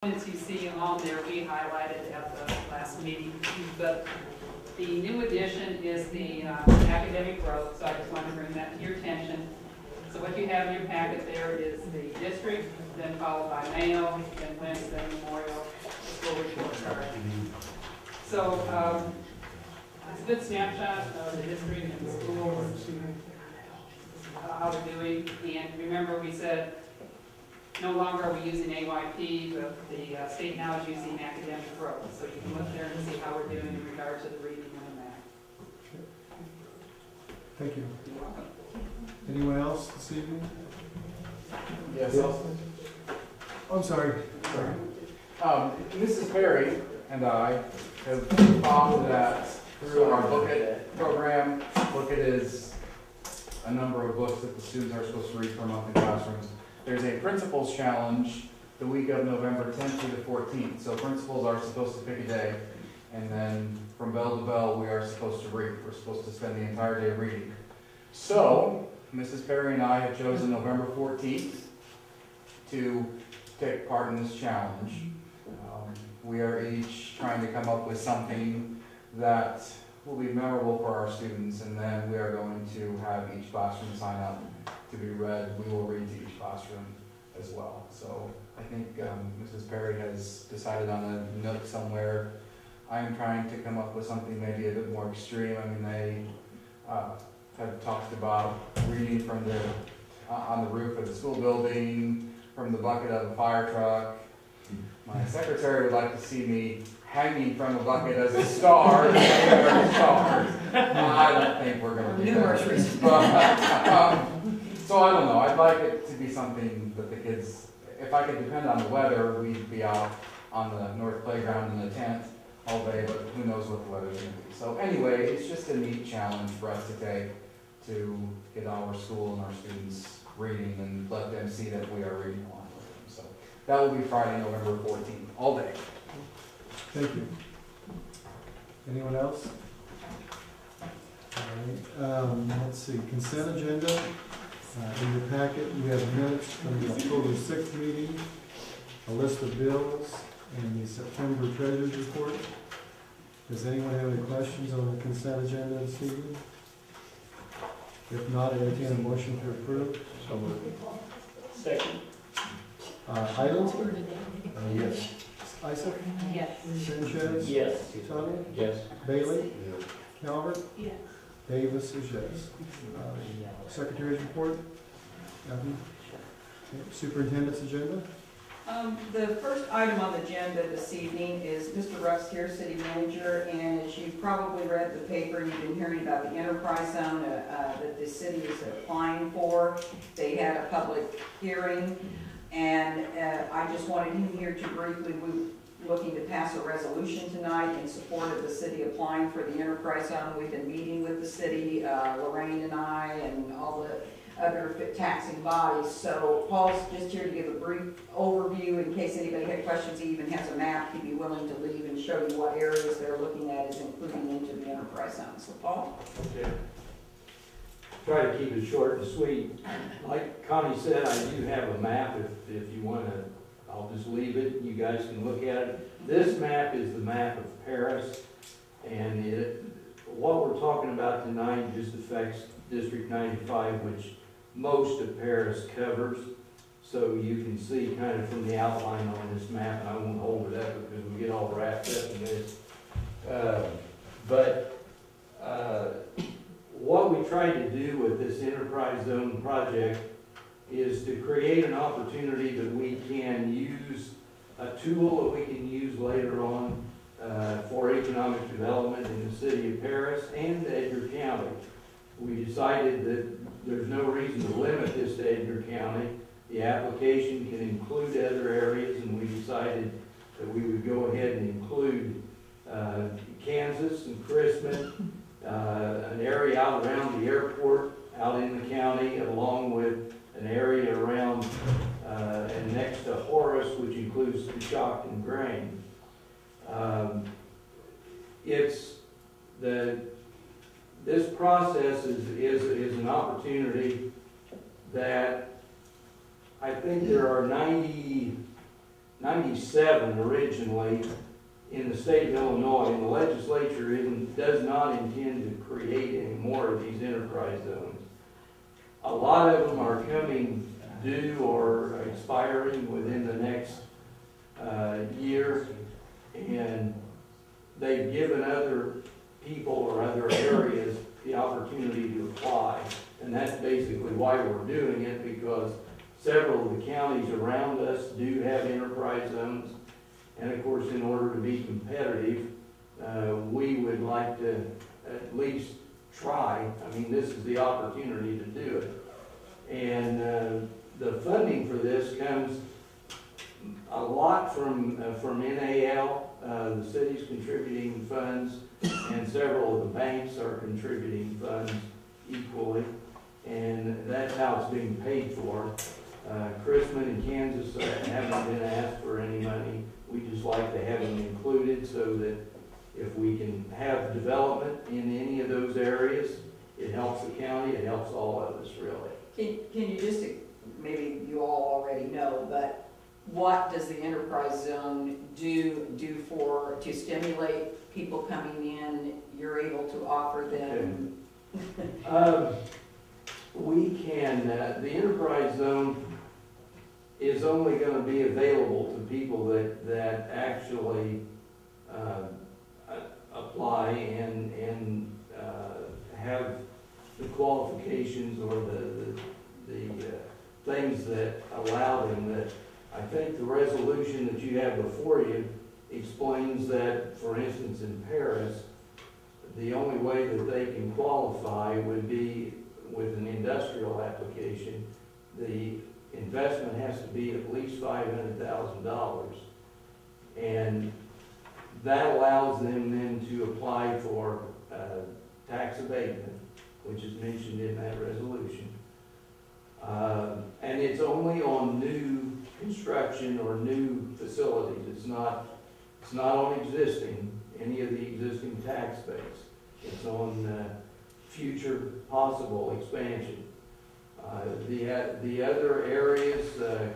As you see on there, we highlighted at the last meeting, but the new addition is the academic growth, so I just wanted to bring that to your attention. So what you have in your packet there is the district, then followed by Mayo, then Winston, Memorial, school report card. So it's a good snapshot of the district and the schools, how we're doing. And remember we said no longer are we using AYP, but the state now is using academic growth. So you can look there and see how we're doing in regard to the reading and the math. Thank you. You're welcome. Anyone else this evening? Yes. I'm sorry. Mrs. Perry and I have found that through our Book It program. Book It is a number of books that the students are supposed to read per month in classrooms. There's a principals challenge the week of November 10th through the 14th. So principals are supposed to pick a day, and then from bell to bell we are supposed to read. We're supposed to spend the entire day reading. So Mrs. Perry and I have chosen November 14th to take part in this challenge. We are each trying to come up with something that will be memorable for our students, and then we are going to have each classroom sign up to be read. We will read to each classroom as well. So I think Mrs. Perry has decided on a note somewhere. I am trying to come up with something maybe a bit more extreme. I mean, they have talked about reading from the on the roof of the school building, from the bucket of a fire truck. My secretary would like to see me hanging from a bucket as a star. I don't think we're going to do that. So I don't know. I'd like it to be something that the kids, if I could depend on the weather, we'd be out on the north playground in the tent all day, but who knows what the weather's going to be. So anyway, it's just a neat challenge for us to take to get our school and our students reading and let them see that we are reading along with them. So that will be Friday, November 14th, all day. Thank you. Anyone else? All right. Let's see. Consent agenda. In your packet, you have minutes from the October 6th meeting, a list of bills, and the September Treasurer's Report. Does anyone have any questions on the consent agenda this evening? If not, I entertain a motion to approve. So moved. Second. Idle? Yes. Isaac? Yes. Sanchez? Yes. Tony? Yes. Bailey? Yes. Calvert? Yes. Davis is yes. Secretary's report? Nothing? Okay. Superintendent's agenda? The first item on the agenda this evening is Mr. Russ here, City Manager, and as you've probably read the paper, you've been hearing about the enterprise zone that the city is applying for. They had a public hearing, and I just wanted him here to briefly, we're looking to pass a resolution tonight in support of the city applying for the enterprise zone. We've been meeting with the city, Lorraine and I, and all the other taxing bodies. So Paul's just here to give a brief overview in case anybody had questions. He even has a map he'd be willing to leave and show you what areas they're looking at is including into the enterprise zone. So Paul? Okay. Try to keep it short and sweet. Like Connie said, I do have a map. If you want to, I'll just leave it. You guys can look at it. This map is the map of Paris, and what we're talking about tonight just affects District 95, which most of Paris covers. So you can see kind of from the outline on this map, and I won't hold it up because we get all wrapped up in this. What we tried to do with this enterprise zone project is to create an opportunity that we can use, a tool that we can use later on for economic development in the city of Paris and Edgar County. We decided that there's no reason to limit this to Edgar County. The application can include other areas, and we decided that we would go ahead and include Kansas and Christmas, an area out around the airport, out in the county, along with an area around and next to Horace, which includes Coshocton Grain. This process is an opportunity that I think there are 90 97 originally in the state of Illinois, and the legislature does not intend to create any more of these enterprise zones. A lot of them are coming due or expiring within the next year, and they've given other people or other areas the opportunity to apply. And that's basically why we're doing it, because several of the counties around us do have enterprise zones. And of course, in order to be competitive, we would like to at least try. I mean, this is the opportunity to do it. And the funding for this comes a lot from NAL, the city's contributing funds, and several of the banks are contributing funds equally. And that's how it's being paid for. Chrisman and Kansas haven't been asked for any money. We just like to have them included so that if we can have development in any of those areas, it helps the county, it helps all of us, really. Can you just, maybe you all already know, but what does the enterprise zone do to stimulate people coming in? You're able to offer them. We can, the enterprise zone is only going to be available to people that actually apply and have the qualifications or the things that allow them. That I think the resolution that you have before you explains that, for instance, in Paris, the only way that they can qualify would be with an industrial application. The investment has to be at least $500,000, and that allows them then to apply for tax abatement, which is mentioned in that resolution. And it's only on new construction or new facilities. It's not on any of the existing tax base. It's on future possible expansion. The other areas,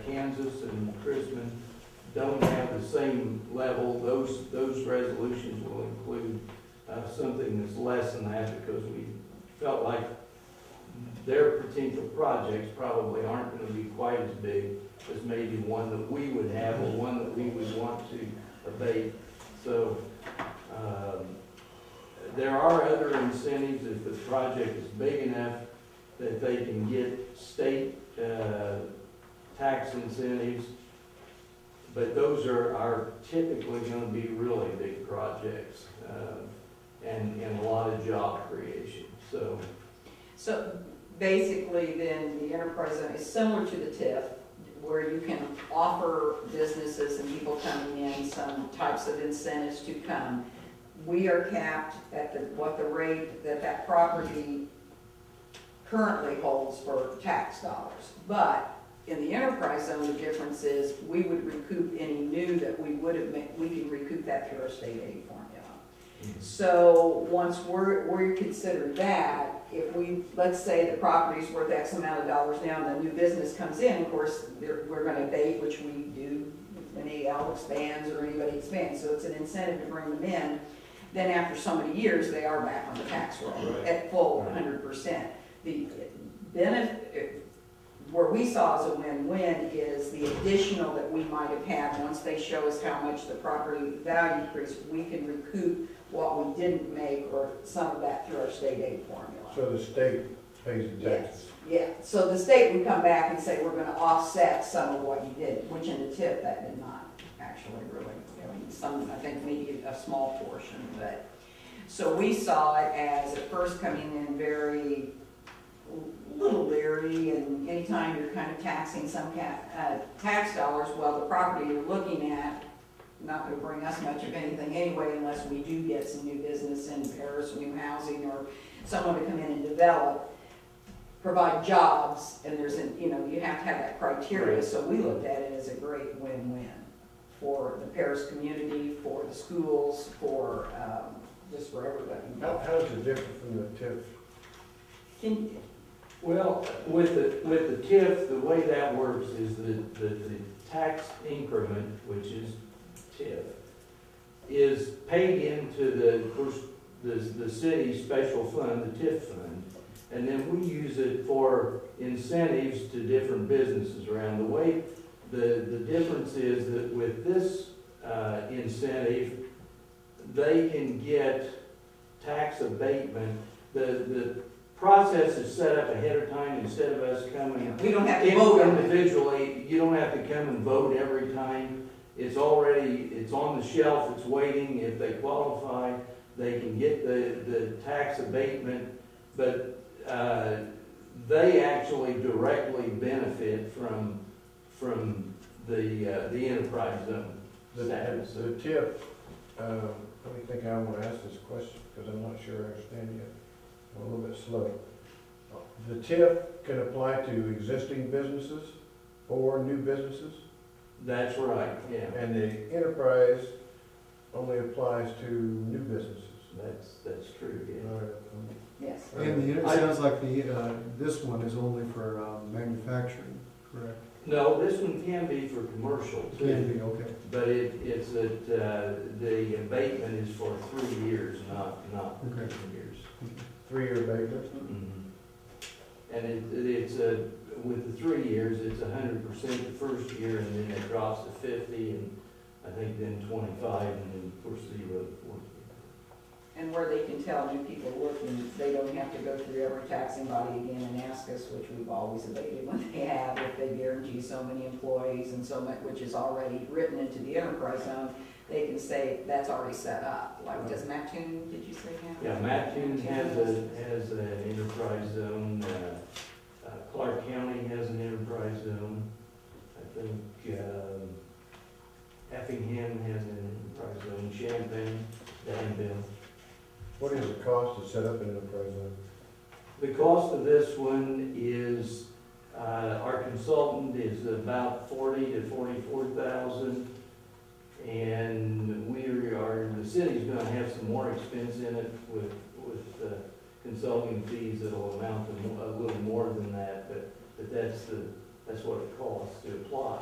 Kansas and Chrisman, don't have the same level. Those resolutions will include something that's less than that, because we felt like their particular projects probably aren't going to be quite as big as maybe one that we would have or one that we would want to abate. So there are other incentives if the project is big enough that they can get state tax incentives, but those are typically going to be really big projects and a lot of job creation. So basically then the enterprise zone is similar to the TIF, where you can offer businesses and people coming in some types of incentives to come. We are capped at what the rate that property currently holds for tax dollars. But in the enterprise zone, the difference is we would recoup any new that we would have made. We can recoup that through our state aid formula. So once we're considered that, if let's say the property's worth X amount of dollars now and the new business comes in, of course, we're going to abate, which we do when AL expands or anybody expands. So it's an incentive to bring them in. Then after so many years, they are back on the tax roll at full 100%. The benefit, where we saw as a win-win, is the additional that we might have had once they show us how much the property value increased. We can recoup what we didn't make or some of that through our state aid formula. So the state pays the taxes? Yeah, so the state would come back and say, we're going to offset some of what you did, which in the TIF that did not actually really. I mean, some, I think maybe a small portion, but. So we saw it as at first coming in very little leery, and anytime you're kind of taxing some tax dollars, well, the property you're looking at, not going to bring us much of anything anyway, unless we do get some new business in Paris, new housing, or someone to come in and develop, provide jobs, and there's you have to have that criteria. So we looked at it as a great win-win for the Paris community, for the schools, for just for everybody. How is it different from the TIF? Well, with the TIF, the way that works is that the tax increment, which is TIF, is paid into the city's special fund, the TIF fund, and then we use it for incentives to different businesses around the way. The difference is that with this incentive, they can get tax abatement. The process is set up ahead of time instead of us coming. We don't have to vote on it. Individually, you don't have to come and vote every time. It's on the shelf, it's waiting. If they qualify, they can get the tax abatement, but they actually directly benefit from the enterprise zone status. The TIF, let me think, I want to ask this question, because I'm not sure I understand yet. I'm a little bit slow. The TIF can apply to existing businesses or new businesses, That's right, yeah. and the enterprise only applies to new businesses. That's true, yeah. All right. Yes. And it sounds like this one is only for manufacturing, correct? No, this one can be for commercial too. Can be, okay. But it's that, the abatement is for 3 years, not Okay. 10 years. 3-year abatement. Mhm. And it's with the 3 years, it's 100% the first year, and then it drops to 50, and I think then 25, and then of course 0 the fourth year. And where they can tell new people working, they don't have to go through every taxing body again and ask us, which we've always abated when they have, if they guarantee so many employees and so much, which is already written into the enterprise zone, they can say that's already set up. Like, does Mattoon, did you say have? Yeah, Mattoon has an enterprise zone. Clark County has an enterprise zone. I think Effingham has an enterprise zone. Champaign, Danville. What is the cost to set up an enterprise zone? The cost of this one is, our consultant is about $40,000 to $44,000, and the city's going to have some more expense in it with consulting fees that'll amount to a little more than that, but that's what it costs to apply.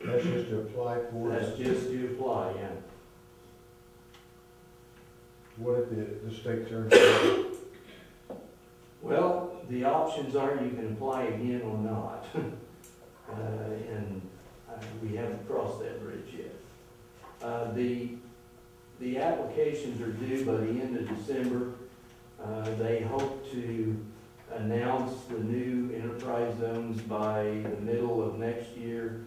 That's just to apply for That's it. just to apply, yeah. What if the state turns down? Well, the options are you can apply again or not. And we haven't crossed that bridge yet. The applications are due by the end of December. They hope to announce the new enterprise zones by the middle of next year.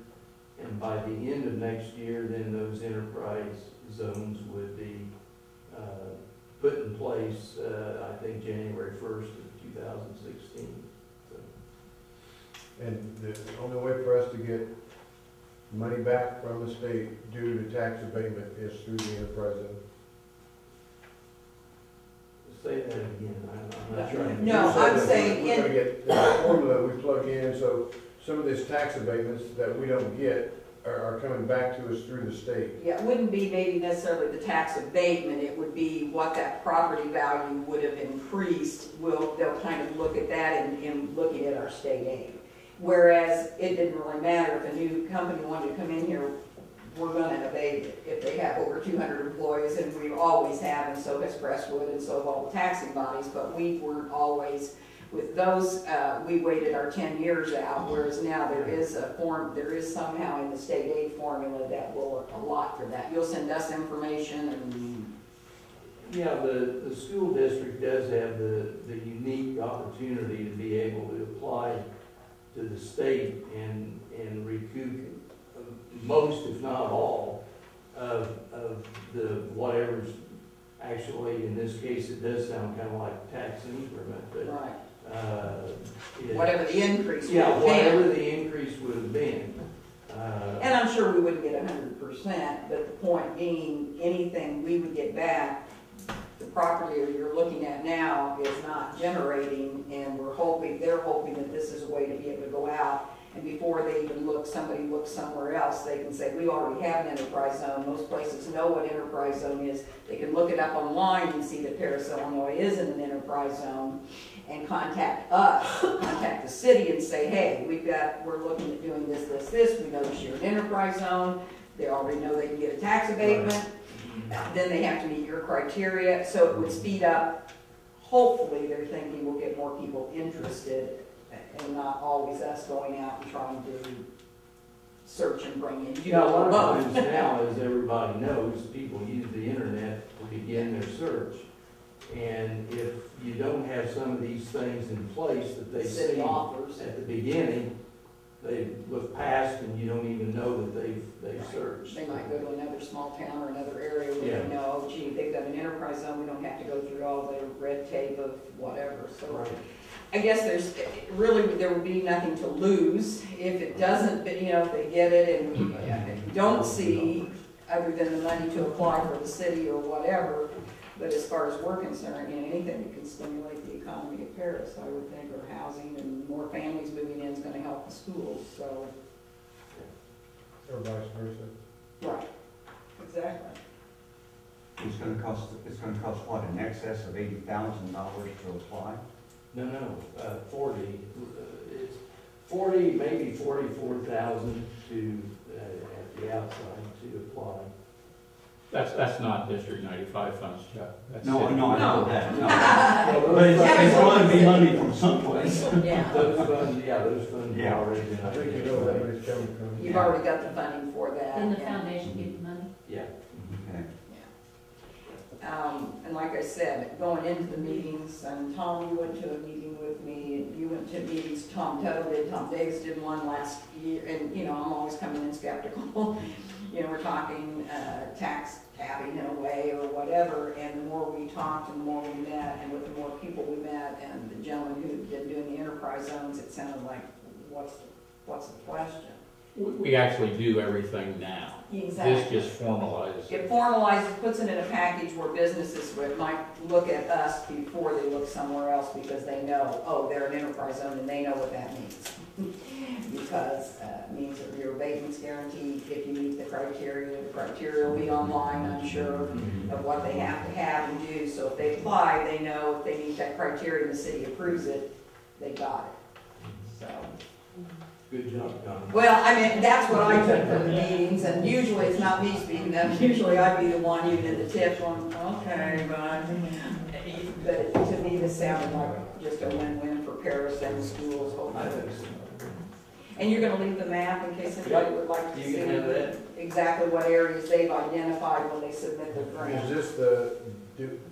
And by the end of next year, then those enterprise zones would be put in place, I think, January 1st of 2016. So. And the only way for us to get money back from the state due to tax abatement is through the enterprise zone. Say that again, I'm not trying to. No, You said I'm that saying we're gonna get the formula we plug in, so some of these tax abatements that we don't get are coming back to us through the state. Yeah, it wouldn't be maybe necessarily the tax abatement, it would be what that property value would have increased. They'll kind of look at that in looking at our state aid. Whereas it didn't really matter if a new company wanted to come in here, we're gonna abate it if they have over 200 employees, and we always have, and so has Crestwood, and so have all the taxing bodies, but we weren't always, with those, we waited our 10 years out, whereas now there is somehow in the state aid formula that will allot for that. You'll send us information and. Yeah, the school district does have the unique opportunity to be able to apply to the state and recoup most, if not all, of the whatever's actually, in this case, it does sound kind of like tax increment, but Right. it- Whatever the increase would yeah, have been. whatever the increase would have been. And I'm sure we wouldn't get 100%, but the point being, anything we would get back, the property you're looking at now is not generating, and they're hoping that this is a way to be able to go out And before they even look, somebody looks somewhere else, they can say, we already have an enterprise zone. Most places know what enterprise zone is. They can look it up online and see that Paris, Illinois is in an enterprise zone and contact us, contact the city and say, hey, we're looking at doing this, this, this. We notice you're an enterprise zone. They already know they can get a tax abatement. Then they have to meet your criteria. So it would speed up. Hopefully, they're thinking we'll get more people interested and not always us going out and trying to search and bring in. You know, a lot of times now, as everybody knows, people use the internet to begin their search. And if you don't have some of these things in place that they City see offers. at the beginning, they look past and you don't even know that they've searched. They might go to another small town or another area where Yeah. they know, oh, gee, they've got an enterprise zone, we don't have to go through all the red tape of whatever. So Right. I guess there would be nothing to lose if it doesn't, if they get it and we don't see, other than the money to apply for the city or whatever. But as far as we're concerned, anything that can stimulate the economy of Paris, I would think, or housing and more families moving in is gonna help the schools, so. Or vice versa. Right, exactly. It's gonna cost what, in excess of $80,000 to apply? No, 40, it's 40, maybe 44,000 to, at the outside to apply. That's not District 95 funds, Chuck. That's No, city. I know that, no. Well, But those it's funds- gonna be money from someplace. Yeah, Those funds are Yeah. already been I think you know where it's coming from. you've already got the funding for that. Didn't the and- foundation get the money? Yeah. Okay. And like I said, going into the meetings, and Tom, you went to a meeting with me, and you went to meetings, Tom Tuttle did, Tom Davis did one last year, and, I'm always coming in skeptical. We're talking, tax tabbing in a way or whatever, and the more we talked and the more we met, and with the more people we met, and the gentleman who had been doing the enterprise zones, it sounded like, what's the question? We actually do everything now. This just formalizes it. It formalizes, puts it in a package where businesses might look at us before they look somewhere else because they know, oh, they're an enterprise zone and they know what that means. Because it means that your abatement's guaranteed if you meet the criteria will be online, I'm sure, of what they have to have and do. So if they apply, they know if they meet that criteria and the city approves it, they got it. So. Good job, Don. Well, that's what I took from the meetings, and usually it's not me speaking up, usually I'd be the one even in the tip going, okay, but to me, this sounded like just a win-win for Paris and the schools, I hopefully. think so. And you're gonna leave the map in case anybody would like to You see can have that. exactly what areas they've identified when they submit their Is grant.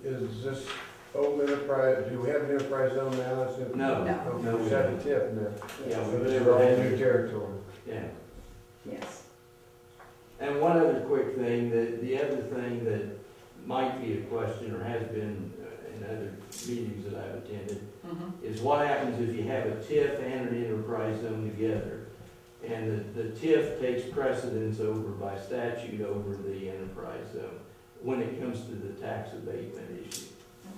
is this old enterprise, do we have an enterprise zone now? It's in- No, No. no, It's at the tip now. Yeah, So we this is never all had new it. territory. Yeah. Yes. And one other quick thing, the other thing that might be a question or has been in other meetings that I've attended is what happens if you have a TIF and an enterprise zone together? And the TIF takes precedence over by statute over the enterprise zone when it comes to the tax abatement issue.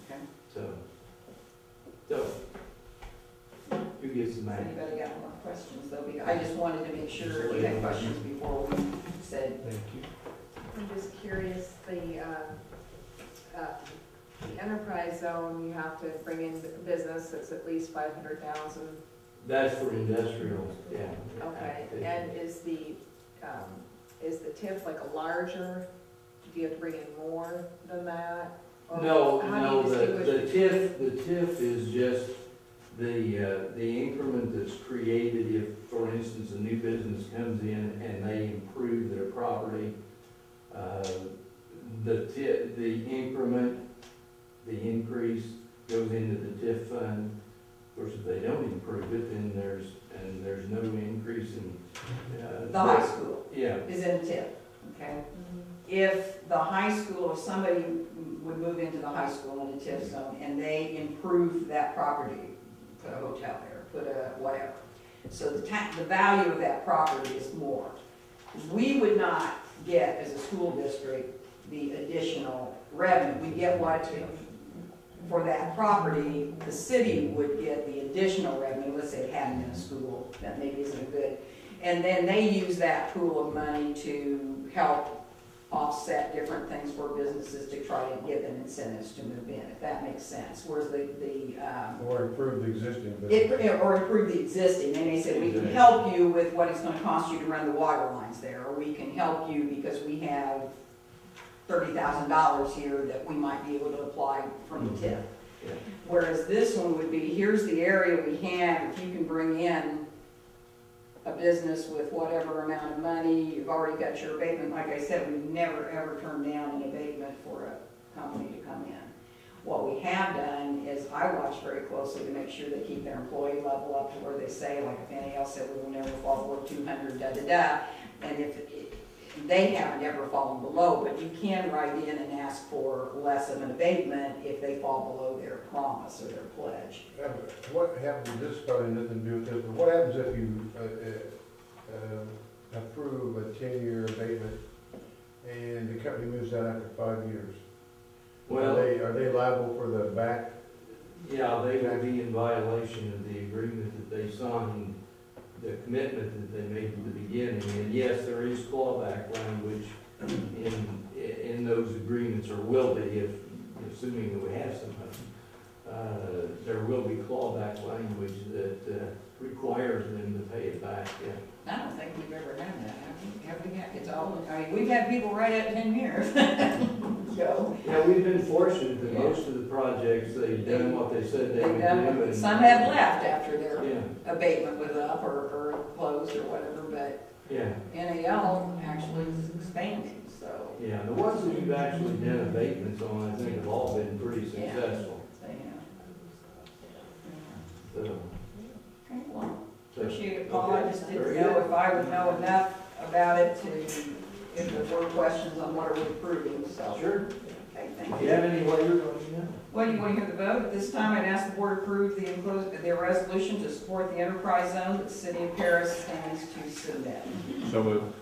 Okay. So, who gets the If money? anybody got more questions, I just wanted to make sure if you had questions before we said. Thank you. I'm just curious, the enterprise zone, you have to bring in business that's at least 500,000. That's for industrial, yeah. Okay, and is the TIF like a larger, do you have to bring in more than that? Or No, how do no, you the distinguish TIF is just the increment that's created if, for instance, a new business comes in and they improve their property. The increment, the increase goes into the TIF fund. Of course, if they don't improve it, then there's no increase in. The high school Yeah, is in tip, okay? If the high school, if somebody would move into the high school in a TIF zone and they improve that property, put a hotel there, put a whatever, so the value of that property is more. We would not get, as a school district, the additional revenue. We get what for that property, the city would get the additional revenue. Let's say it hadn't been a school, that maybe isn't a good. And then they use that pool of money to help offset different things for businesses to try to give them incentives to move in, if that makes sense. Whereas Or improve the existing business. or improve the existing. They may say, we can help you with what it's gonna cost you to run the water lines there, or we can help you because we have $30,000 here that we might be able to apply from the TIF. Yeah. Whereas this one would be, here's the area we have, if you can bring in a business with whatever amount of money, you've already got your abatement. Like I said, we've never ever turned down an abatement for a company to come in. What we have done is I watch very closely to make sure they keep their employee level up to where they say, like if NAL said we will never fall below 200, da-da-da, and if they haven't ever fallen below, but you can write in and ask for less of an abatement if they fall below their promise or their pledge. Yeah, but what happens, this probably nothing to do with this, but what happens if you approve a 10-year abatement and the company moves out after 5 years? Well, Are they liable for the back? yeah, they would be in violation of the agreement that they signed, the commitment that they made at the beginning. And yes, there is clawback language in those agreements, or will be, if, assuming that we have some, there will be clawback language that requires them to pay it back, yeah. I don't think we've ever had that, have we? It's all, I mean, we've had people right at 10 years. So, Yeah, we've been fortunate that most of the projects, they've done what they said they would do. and- some have left after their Yeah, abatement was up or closed or whatever, but yeah, NAL actually is expanding, so. yeah. The ones that we've actually done abatements on, I think have all been pretty Yeah. successful. So, Okay, well, so- appreciate it, Paul. I just didn't Very know good. if I would know enough about it to, if there were questions on what are we approving, so. Sure. Okay, If thank you you. have any later, let me know. Well, you want to hear the vote? At this time, I'd ask the board approve their resolution to support the enterprise zone that the city of Paris stands to submit. So moved.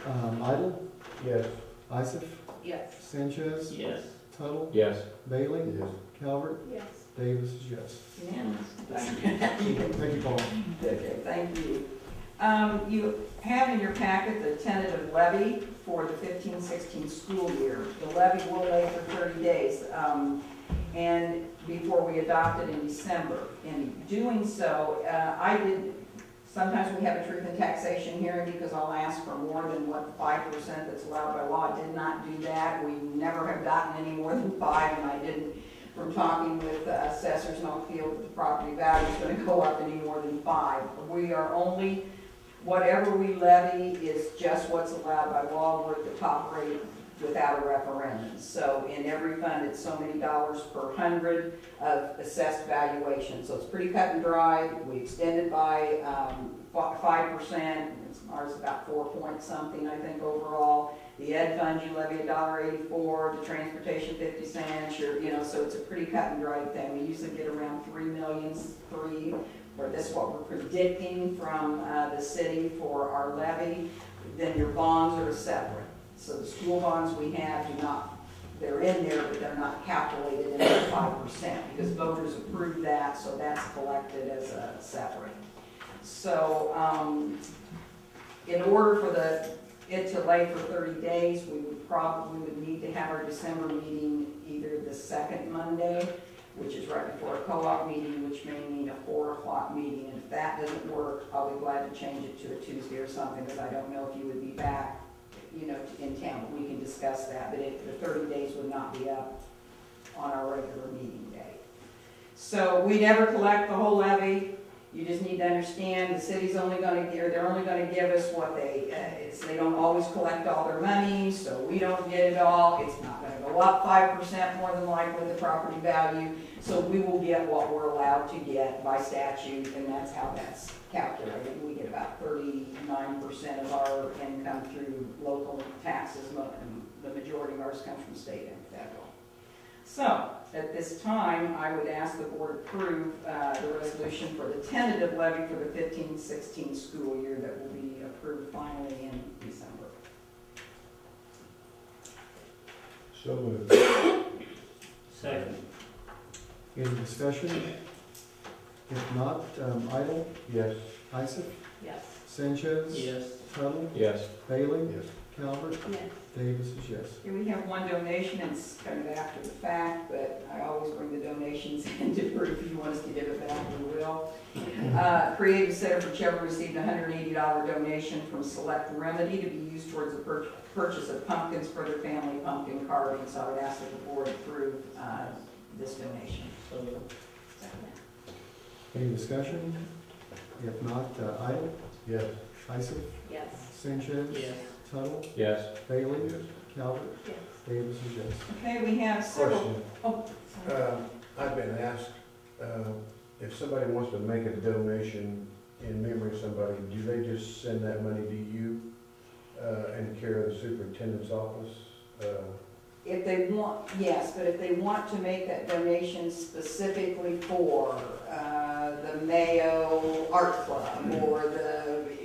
Idle, Yes. Isaac, Yes. Sanchez, Yes. Tuttle, Yes. Bailey, Yes. Calvert, Yes. Davis is yes. Unanimous. Thank you, Paul. Okay, thank you. You have in your packet the tentative levy for the 15-16 school year. The levy will lay for 30 days, and before we adopt it in December. In doing so, sometimes we have a truth in taxation hearing because I'll ask for more than what 5% that's allowed by law. I did not do that. We never have gotten any more than 5, and I didn't, from talking with assessors, don't feel that the property value is going to go up any more than 5. We are only, whatever we levy is just what's allowed by law. We're at the top rate without a referendum. So in every fund, it's so many dollars per 100 of assessed valuation. So it's pretty cut and dry. We extended by 5%. Ours is about 4 point something, I think, overall. The ed fund, you levy $1.84. The transportation, 50 cents. So it's a pretty cut and dry thing. We usually get around 3 million, or that's what we're predicting from the city for our levy. Then your bonds are separate. So the school bonds we have do not, they're in there, but they're not calculated in at 5% because voters approved that, so that's collected as a separate. So in order for it to lay for 30 days, we would need to have our December meeting either the second Monday, which is right before a co-op meeting, which may mean a 4 o'clock meeting. And if that doesn't work, I'll be glad to change it to a Tuesday or something, because I don't know if you would be back, in town, but we can discuss that. But the 30 days would not be up on our regular meeting day. So we never collect the whole levy. You just need to understand the city's only going to give, they're only going to give us what they don't always collect all their money, so we don't get it all. It's not going to go up 5% more than likely the property value. So we will get what we're allowed to get by statute, and that's how that's calculated. We get about 39% of our income through local taxes, and the majority of ours comes from state and federal. So, at this time, I would ask the board approve the resolution for the tentative levy for the 15-16 school year that will be approved finally in December. So moved. Second. Any discussion? If not, Idle, Yes. Isaac, Yes. Sanchez. Yes. Tuttle, Yes. Bailey, Yes. Calvert, Yes. Davis is yes. Here we have one donation, it's kind of after the fact, but I always bring the donations in to prove if you want us to give it back, we will. Creative Center for Children received a $180 donation from Select Remedy to be used towards the purchase of pumpkins for their family pumpkin carving, so I would ask that the board approve this donation. So moved. Any discussion? If not, Idle, Yes. Isaac, Yes. Sanchez. Yes. Tuttle, Yes. Bailey, Yes. Calvert, Yes. Davis is yes. Okay, we have several. Question. Oh, sorry. I've been asked, if somebody wants to make a donation in memory of somebody, do they just send that money to you, in care of the superintendent's office? If they want, yes, but if they want to make that donation specifically for the Mayo Art Club or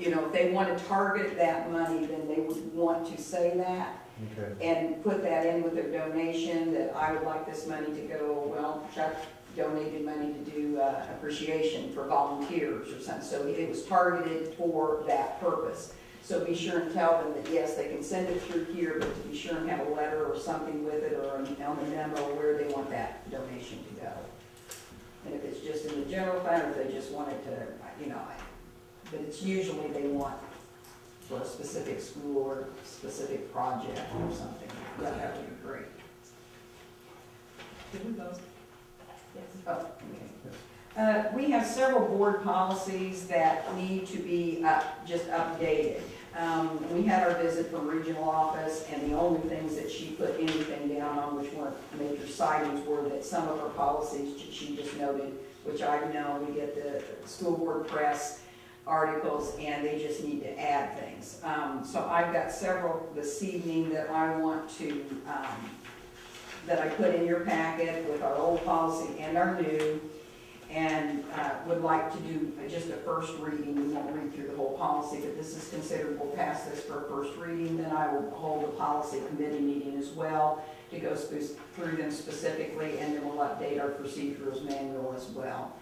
if they want to target that money, then they would want to say that Okay. and put that in with their donation, that I would like this money to go, well, Chuck donated money to do appreciation for volunteers or something. So it was targeted for that purpose. So be sure and tell them that, yes, they can send it through here, but to be sure and have a letter or something with it, or on the memo where they want that donation to go. And if it's just in the general fund, or if they just want it to, but it's usually they want for a specific school or specific project or something. That would be great. Did we vote? Yes. Oh, okay. We have several board policies that need to be just updated. We had our visit from regional office, and the only things that she put anything down on, which weren't major sightings, were that some of her policies, she just noted, which I know, we get the school board press articles, and they just need to add things. So I've got several this evening that I want to, that I put in your packet with our old policy and our new, and would like to do just a first reading. We won't read through the whole policy, but this is considered, we'll pass this for a first reading. Then I will hold a policy committee meeting as well to go through them specifically, and then we'll update our procedurals manual as well.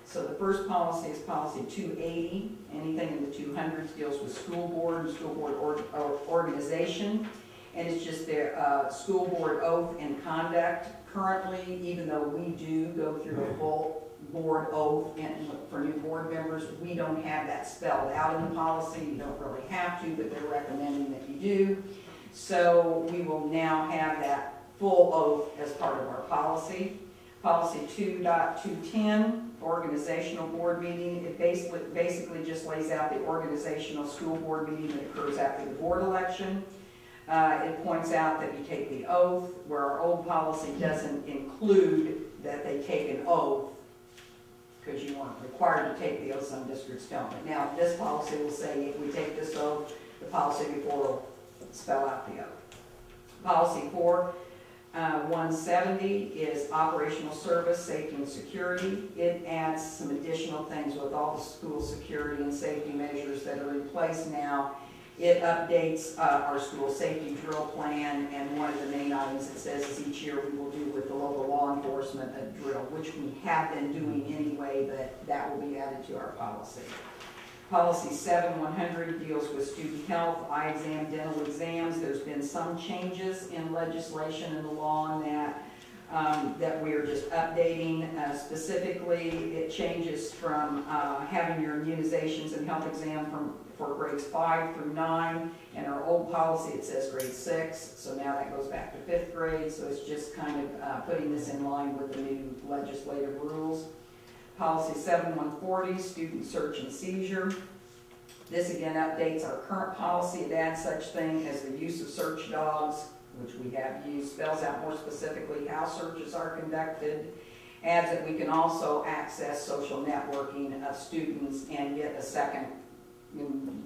So the first policy is policy 280. Anything in the 200s deals with school board and school board organization. And it's just their school board oath and conduct. Currently, even though we do go through a full board oath and for new board members, we don't have that spelled out in the policy. You don't really have to, but they're recommending that you do. So we will now have that full oath as part of our policy. Policy 2.210, organizational board meeting. It basically just lays out the organizational school board meeting that occurs after the board election. It points out that you take the oath, where our old policy doesn't include that they take an oath, because you weren't required to take the oath, some districts don't. But now this policy will say if we take this oath, the policy before will spell out the oath. Policy 170 is operational service, safety and security. It adds some additional things with all the school security and safety measures that are in place now. It updates our school safety drill plan, and one of the main items it says is each year we will do with the local law enforcement a drill, which we have been doing anyway, but that will be added to our policy. Policy 7100 deals with student health, eye exam, dental exams. There's been some changes in legislation and the law on that that we are just updating. Specifically, it changes from having your immunizations and health exam for grades 5 through 9. In our old policy, it says grade 6, so now that goes back to 5th grade. So it's just kind of putting this in line with the new legislative rules. Policy 7140, student search and seizure. This again updates our current policy. It adds such thing as the use of search dogs, which we have used, spells out more specifically how searches are conducted, adds that we can also access social networking of students and get a second.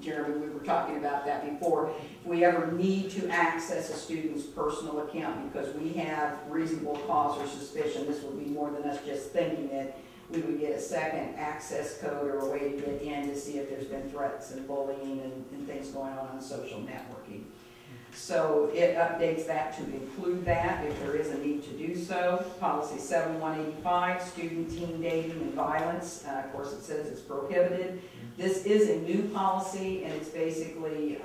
Jeremy, we were talking about that before. If we ever need to access a student's personal account because we have reasonable cause or suspicion, this would be more than us just thinking it, we would get a second access code or a way to get in to see if there's been threats and bullying and things going on social networking. So it updates that to include that if there is a need to do so. Policy 7185, student teen dating and violence. Of course, it says it's prohibited. This is a new policy, and it's basically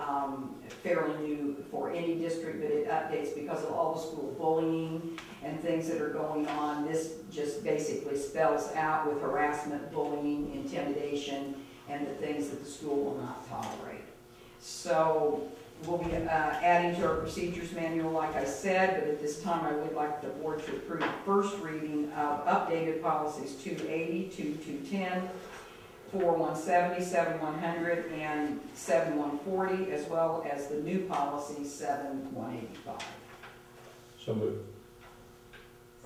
fairly new for any district, but it updates because of all the school bullying and things that are going on. This just basically spells out with harassment, bullying, intimidation, and the things that the school will not tolerate. So we'll be adding to our procedures manual, like I said, but at this time I would like the board to approve the first reading of updated policies 280, 2210, 4170, 7100, and 7140, as well as the new policy 7185. So moved.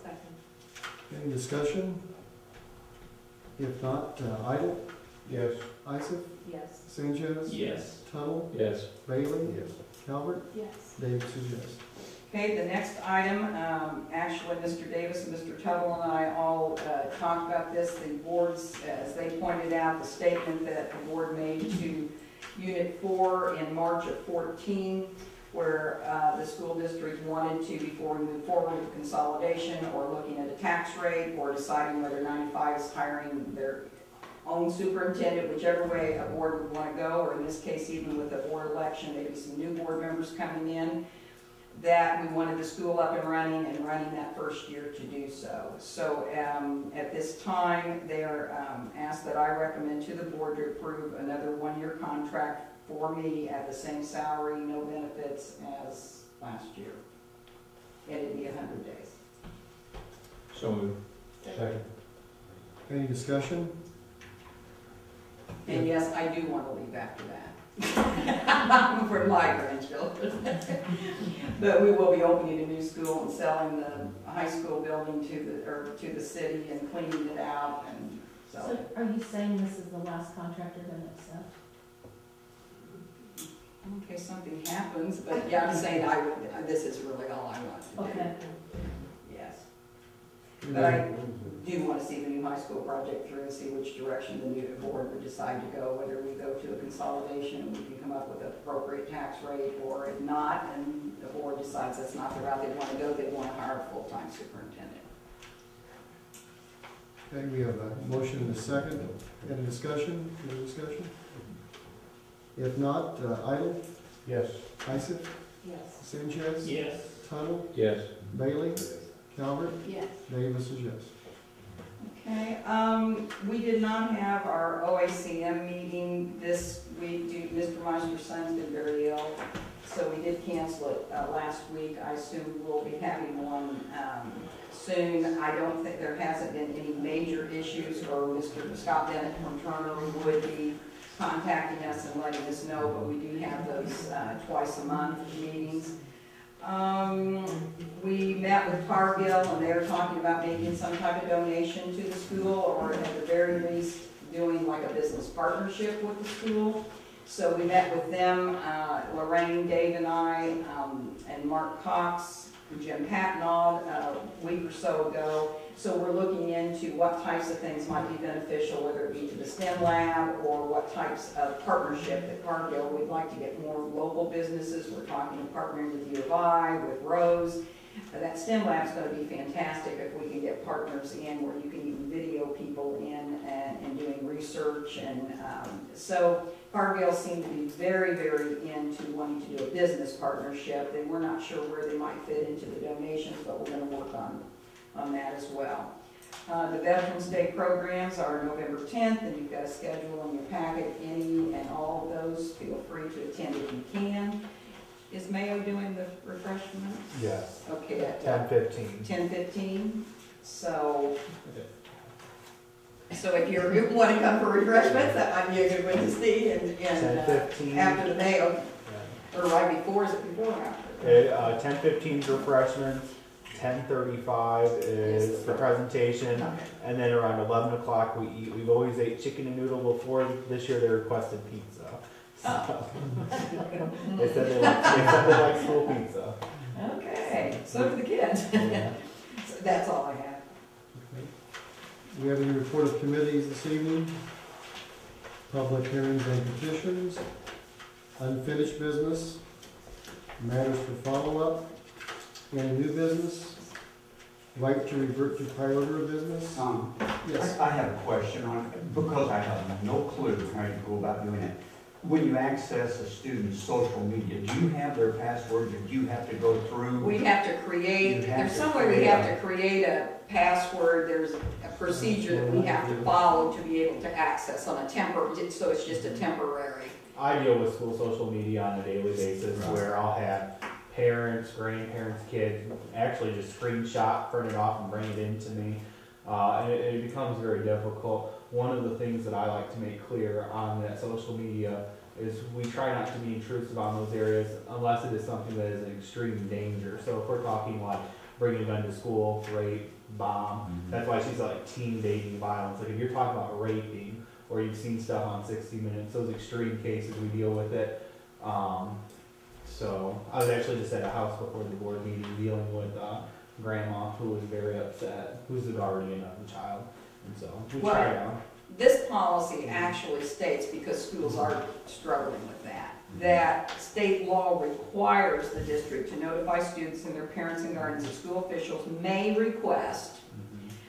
Second. Any discussion? If not, Idle, Yes. Isaac, Yes. Sanchez, Yes. Tuttle, Yes. Bailey, Yes. Calvert, Yes. Davis is yes. Okay, the next item, actually, Mr. Davis and Mr. Tuttle and I all talked about this. The boards, as they pointed out, the statement that the board made to Unit 4 in March of 14, where the school district wanted to, before we move forward with consolidation or looking at a tax rate or deciding whether 95 is hiring their own superintendent, whichever way a board would want to go, or in this case, even with a board election, maybe some new board members coming in, that we wanted the school up and running that first year to do so. So at this time, they're asked that I recommend to the board to approve another one-year contract for me at the same salary, no benefits as last year. And it'd be 100 days. So moved. Second. Any discussion? And yes, I do want to leave after that. For my grandchildren. But we will be opening a new school and selling the high school building to the city and cleaning it out, and so. So are you saying this is the last contract you're gonna accept? In case something happens, but yeah, I'm saying this is really all I want to do. Okay. Yes. But I do want to see the new high school project through and see which direction the new board would decide to go, whether we go to a consolidation and we can come up with an appropriate tax rate, or if not, and the board decides that's not the route they want to go, they want to hire a full-time superintendent. Okay, we have a motion and a second. Any discussion? Any discussion? If not, Idle, Yes. Isaac, Yes. Sanchez, Yes. Tuttle, Yes. Bailey, Calvert, Yes. Davis is yes. Okay, we did not have our OACM meeting this week due to Mr. Meister's son's been very ill, so we did cancel it last week. I assume we'll be having one soon. I don't think there hasn't been any major issues, or Mr. Scott Bennett from Turner would be contacting us and letting us know, but we do have those twice a month meetings. We met with Cargill, and they were talking about making some type of donation to the school, or at the very least doing like a business partnership with the school. So we met with them, Lorraine, Dave and I, and Mark Cox, and Jim Patnaud a week or so ago. So we're looking into what types of things might be beneficial, whether it be to the STEM lab or what types of partnership at Cargill. We'd like to get more local businesses. We're talking to partnering with U of I, with Rose. That STEM lab is going to be fantastic if we can get partners in where you can even video people in and doing research. And so Cargill seemed to be very, very into wanting to do a business partnership. And we're not sure where they might fit into the donations, but we're going to work on that as well. The Veterans Day programs are November 10th, and you've got a schedule in your packet. Any and all of those, feel free to attend if you can. Is Mayo doing the refreshments? Yes. Okay, at 10:15. 10:15. So if you want to come for refreshments, that might be a good way to see. And 10:15. after the Mayo, or right before, is it before or after? 10:15 is refreshments, 10:35 is the presentation, Okay. and then around 11 o'clock we eat. We've always ate chicken and noodle before. This year they requested pizza. So they said they like school pizza. Okay, so do the kids. Yeah. So that's all I have. We have any report of committees this evening? Public hearings and petitions, unfinished business, Matters for follow-up. Any new business? Right to revert to prior order of business? Yes. I have a question on it, because I have no clue how you go about doing it. When you access a student's social media, do you have their password that you have to go through? We have to create, You have there's to some way we create have a- to create a password, there's a procedure that we have to follow to be able to access on a so it's just a temporary. I deal with school social media on a daily basis where I'll have parents, grandparents, kids actually just screenshot, print it off and bring it in to me. And it becomes very difficult. One of the things that I like to make clear on that social media is we try not to be intrusive on those areas unless it is something that is an extreme danger. So if we're talking like bringing a gun to school, rape, bomb, that's why she's like teen dating violence. Like if you're talking about raping or you've seen stuff on 60 Minutes, those extreme cases, we deal with it. So I was actually just at a house before the board meeting dealing with grandma who was very upset, who's the guardian of the child. And so we Well, try to. This policy actually states, because schools are struggling with that state law requires the district to notify students and their parents and guardians that school officials may request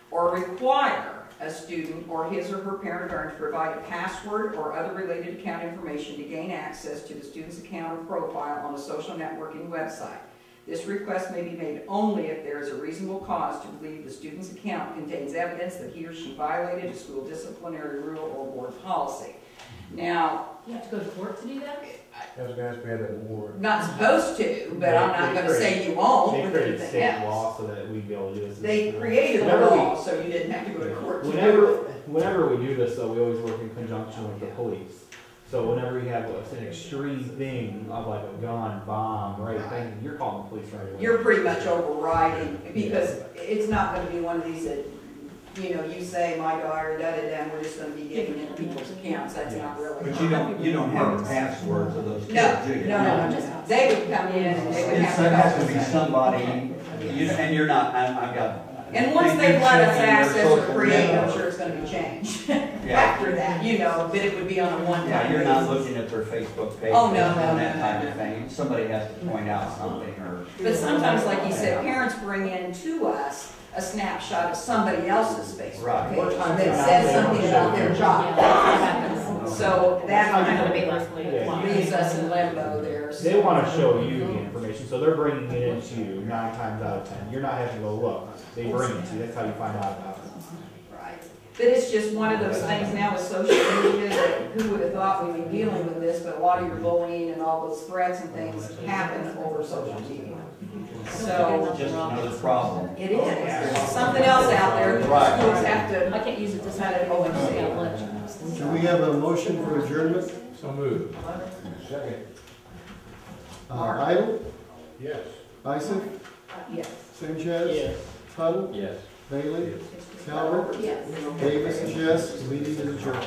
or require a student or his or her parent or guardian to provide a password or other related account information to gain access to the student's account or profile on a social networking website. This request may be made only if there is a reasonable cause to believe the student's account contains evidence that he or she violated a school disciplinary rule or board policy. Now, You have to go to court to do that? Those guys we had a war. not supposed to, but I'm not gonna say you won't They with created anything state else. law so that we'd be able to do this. They created a Whenever we- law, so you didn't have to go to court to do it. Whenever we do this, though, we always work in conjunction with the police. So whenever you have an extreme thing of like a gun, bomb, right thing, you're calling the police right away. You're pretty much overriding, because it's not gonna be one of these that, you know, you say, my daughter, da-da-da, and we're just gonna be getting into people's accounts, that's not really. But you don't have the passwords of those No, kids, do you? no. They would come in and they would It's, have it to. has to be somebody, and you're not, I've got. And once Did they've you let us check in their access or social create, I'm network? sure it's gonna be changed Yeah, after that, you know, but it would be on a one-time yeah, basis. you're not looking at their Facebook page Oh, no, and no, that no, type no, of thing. Somebody has to point out something or. But sometimes, like you said, parents bring in to us a snapshot of somebody else's Facebook Right. page that says something about their job. So that kind of leaves us in limbo there. They want to show you the information, so they're bringing it into you 9 times out of 10. You're not having to go look. They bring it to you. That's how you find out about it. Right. But it's just one of those things now with social media that who would have thought we'd be dealing with this, but a lot of your bullying and all those threats and things happen over social media. So Just another problem. it is. There's something else out there that Right. schools have to. I can't use it this Kind of way. oversee. Do we have a motion for adjournment? So moved. Second. Idle, Yes. Isaac, Yes. Sanchez, Tuttle, Yes. Bailey, Calvert, Yes. Davis is yes, the meeting is adjourned.